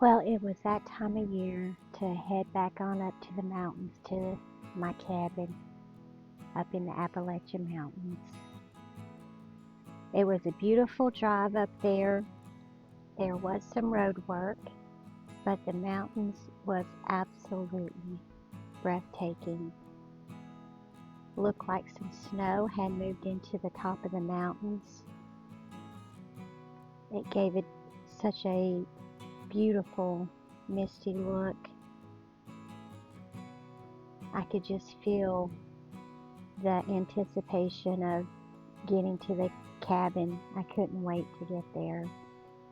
Well, it was that time of year to head back on up to the mountains to my cabin up in the Appalachian Mountains. It was a beautiful drive up there. There was some road work, but the mountains was absolutely breathtaking. Looked like some snow had moved into the top of the mountains. It gave it such a beautiful, misty look. I could just feel the anticipation of getting to the cabin. I couldn't wait to get there.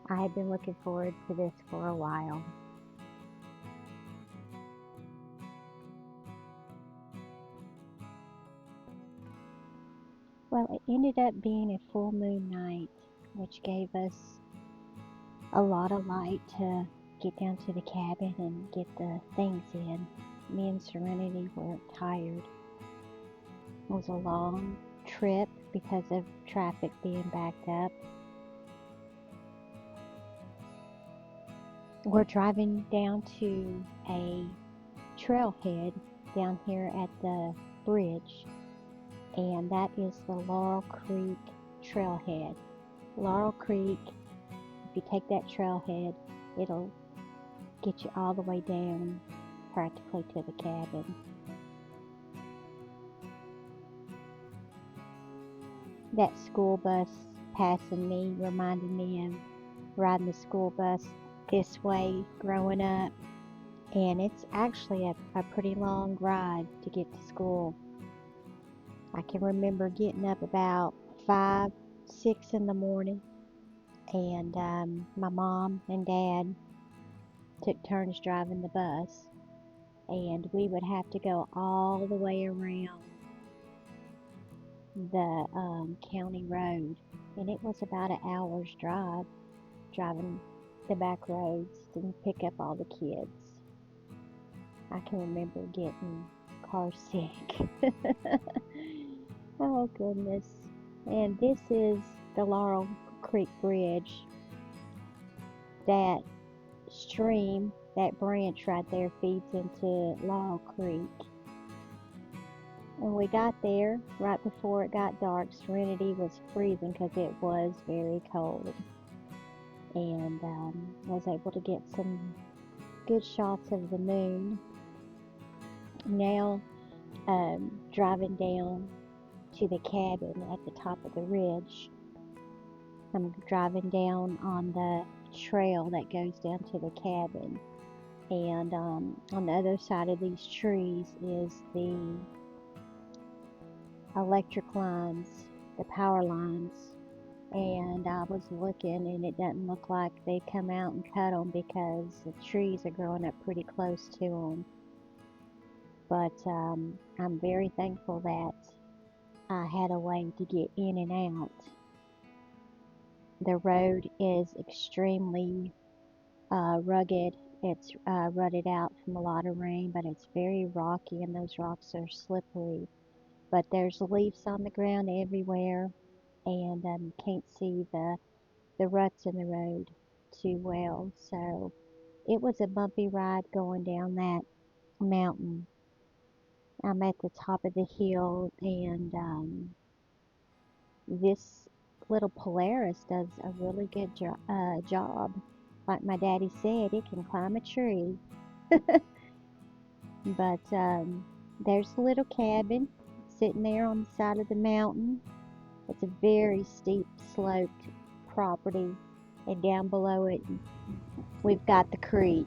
I had been looking forward to this for a while. Well, it ended up being a full moon night, which gave us a lot of light to get down to the cabin and get the things in. Me and Serenity were tired. It was a long trip because of traffic being backed up. We're driving down to a trailhead down here at the bridge, and that is the Laurel Creek trailhead. Laurel Creek, if you take that trailhead, it'll get you all the way down practically to the cabin. That school bus passing me reminded me of riding the school bus this way growing up, and it's actually a pretty long ride to get to school. I can remember getting up about 5, 6 in the morning, and my mom and dad took turns driving the bus, and we would have to go all the way around the county road, and it was about an hour's drive driving the back roads to pick up all the kids. I can remember getting car sick. Oh goodness. And this is the Laurel Creek Bridge. That stream, that branch right there feeds into Laurel Creek. When we got there, right before it got dark, Serenity was freezing because it was very cold. And was able to get some good shots of the moon. Now, driving down to the cabin at the top of the ridge. I'm driving down on the trail that goes down to the cabin. And on the other side of these trees is the electric lines, the power lines, and I was looking, and it doesn't look like they come out and cut them because the trees are growing up pretty close to them. But I'm very thankful that I had a way to get in and out. The road is extremely rugged. It's rutted out from a lot of rain, but it's very rocky, and those rocks are slippery. But there's leaves on the ground everywhere, and you can't see the ruts in the road too well. So it was a bumpy ride going down that mountain. I'm at the top of the hill, and this little Polaris does a really good job. Like my daddy said, it can climb a tree. But there's the little cabin sitting there on the side of the mountain. It's a very steep sloped property, and down below it we've got the creek.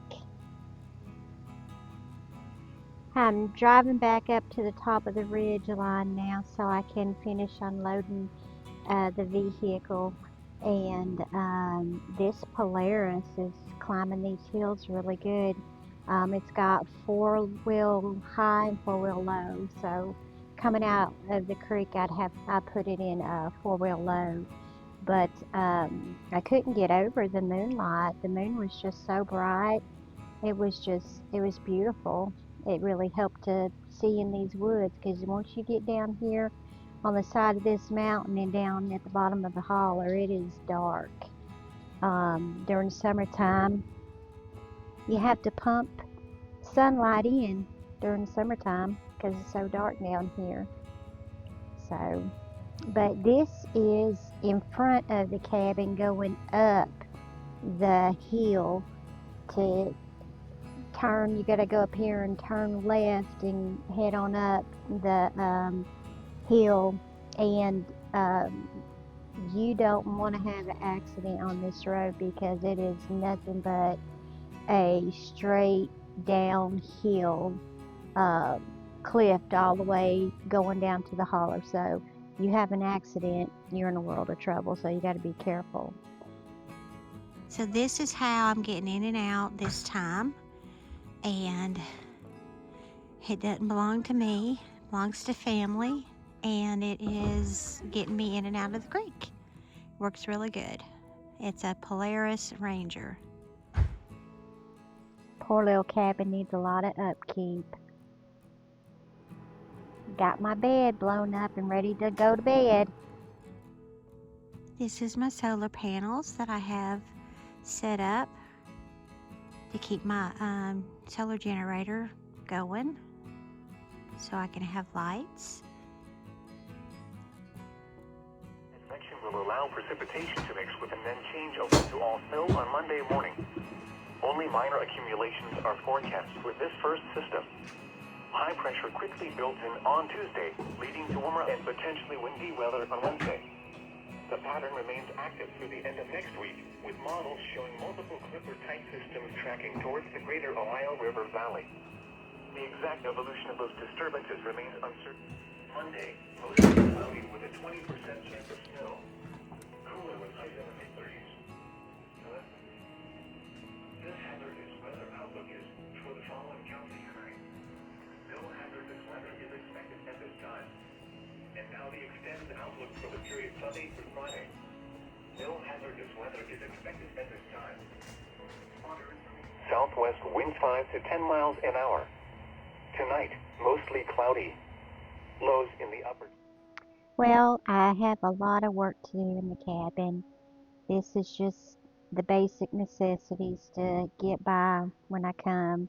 I'm driving back up to the top of the ridge line now so I can finish unloading the vehicle, and this Polaris is climbing these hills really good. It's got 4-wheel high and 4-wheel low, so coming out of the creek I put it in 4-wheel low, but I couldn't get over the moonlight. The moon was just so bright. It was beautiful. It really helped to see in these woods, because once you get down here on the side of this mountain and down at the bottom of the holler, it is dark. During summertime, You have to pump sunlight in during the summertime because it's so dark down here. So, but this is in front of the cabin going up the hill to turn. You got to go up here and turn left and head on up the hill, and you don't want to have an accident on this road because it is nothing but a straight downhill cliff all the way going down to the hollow. So you have an accident, you're in a world of trouble, so you got to be careful. So this is how I'm getting in and out this time, and it doesn't belong to me, it belongs to family, and it is getting me in and out of the creek. Works really good. It's a Polaris Ranger. Poor little cabin needs a lot of upkeep. Got my bed blown up and ready to go to bed. This is my solar panels that I have set up to keep my solar generator going so I can have lights. This section will allow precipitation to mix with and then change over to all snow on Monday morning. Only minor accumulations are forecast with this first system. High pressure quickly built in on Tuesday, leading to warmer and potentially windy weather on Wednesday. The pattern remains active through the end of next week, with models showing multiple Clipper-type systems tracking towards the greater Ohio River Valley. The exact evolution of those disturbances remains uncertain. Monday, mostly cloudy with a 20% chance of snow. Cooler with highs in the mid-30s. This hazardous weather outlook is for the following counties tonight. No hazardous weather is expected at this time. And now the extended outlook for the period Sunday through Friday. No hazardous weather is expected at this time. Southwest winds 5 to 10 miles an hour. Tonight, mostly cloudy. Lows in the upper. Well, I have a lot of work to do in the cabin. This is just the basic necessities to get by when I come.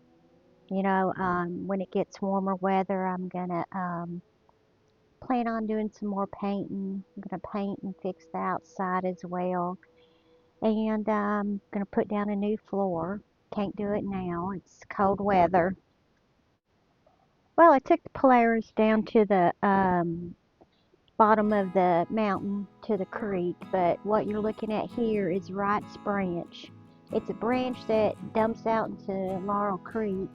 When it gets warmer weather, I'm gonna plan on doing some more painting. I'm gonna paint and fix the outside as well. And I'm gonna put down a new floor. Can't do it now, it's cold weather. Well, I took the Polaris down to the bottom of the mountain to the creek, but what you're looking at here is Wright's Branch. It's a branch that dumps out into Laurel Creek,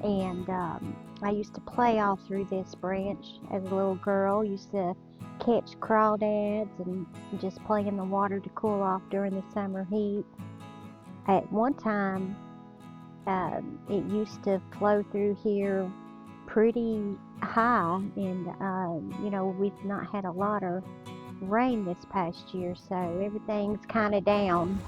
and I used to play all through this branch as a little girl. Used to catch crawdads and just play in the water to cool off during the summer heat. At one time, it used to flow through here pretty high, and we've not had a lot of rain this past year, so everything's kind of down.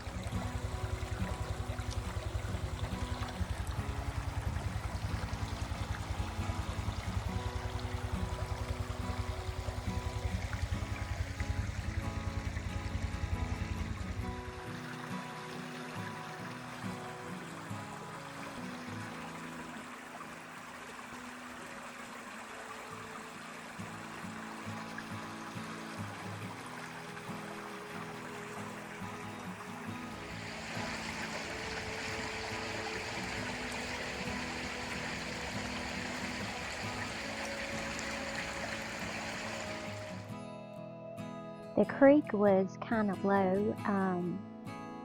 The creek was kind of low.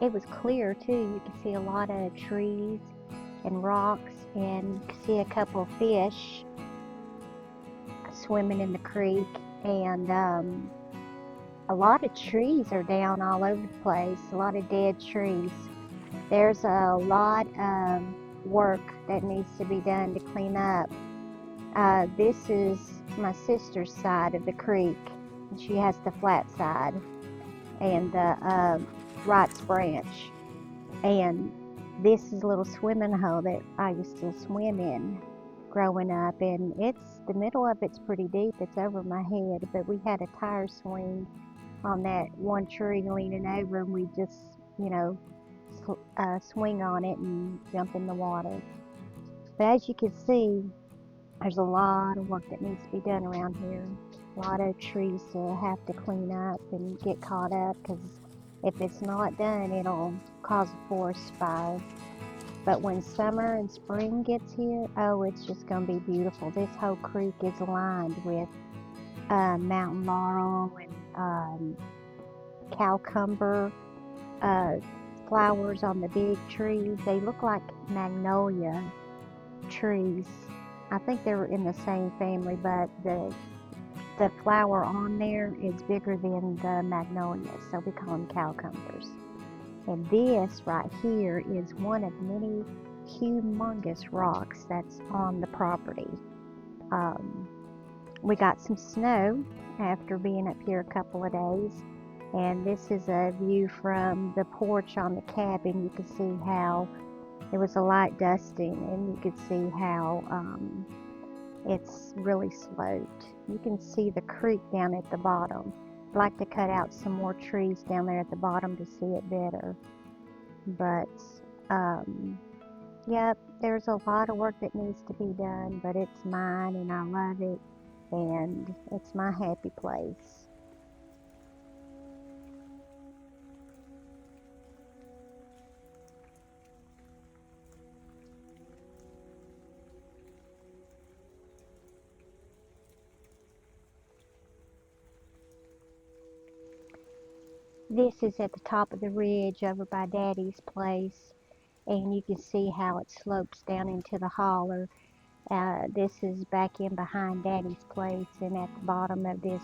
It was clear too. You could see a lot of trees and rocks, and you could see a couple of fish swimming in the creek, and a lot of trees are down all over the place, a lot of dead trees. There's a lot of work that needs to be done to clean up. This is my sister's side of the creek. She has the flat side and the Wright's Branch. And this is a little swimming hole that I used to swim in growing up. And the middle of it's pretty deep. It's over my head. But we had a tire swing on that one tree leaning over, and we just, swing on it and jump in the water. But as you can see, there's a lot of work that needs to be done around here. A lot of trees to have to clean up and get caught up, because if it's not done, it'll cause a forest fire. But when summer and spring gets here, oh, it's just going to be beautiful. This whole creek is lined with mountain laurel and cowcumber flowers on the big trees. They look like magnolia trees. I think they're in the same family, but the flower on there is bigger than the magnolias, so we call them cowcumbers. And this right here is one of many humongous rocks that's on the property. We got some snow after being up here a couple of days, and this is a view from the porch on the cabin. You can see how it was a light dusting, and you can see how it's really sloped. You can see the creek down at the bottom. I'd like to cut out some more trees down there at the bottom to see it better. But, yep, there's a lot of work that needs to be done, but it's mine and I love it, and it's my happy place. This is at the top of the ridge over by Daddy's place, and you can see how it slopes down into the holler. This is back in behind Daddy's place, and at the bottom of this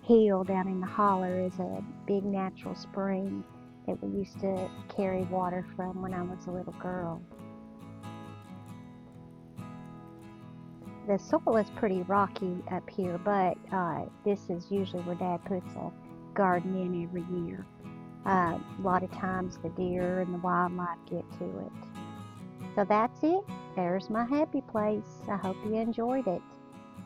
hill down in the holler is a big natural spring that we used to carry water from when I was a little girl. The soil is pretty rocky up here, but this is usually where Dad puts a garden in every year. A lot of times the deer and the wildlife get to it. So that's it. There's my happy place. I hope you enjoyed it.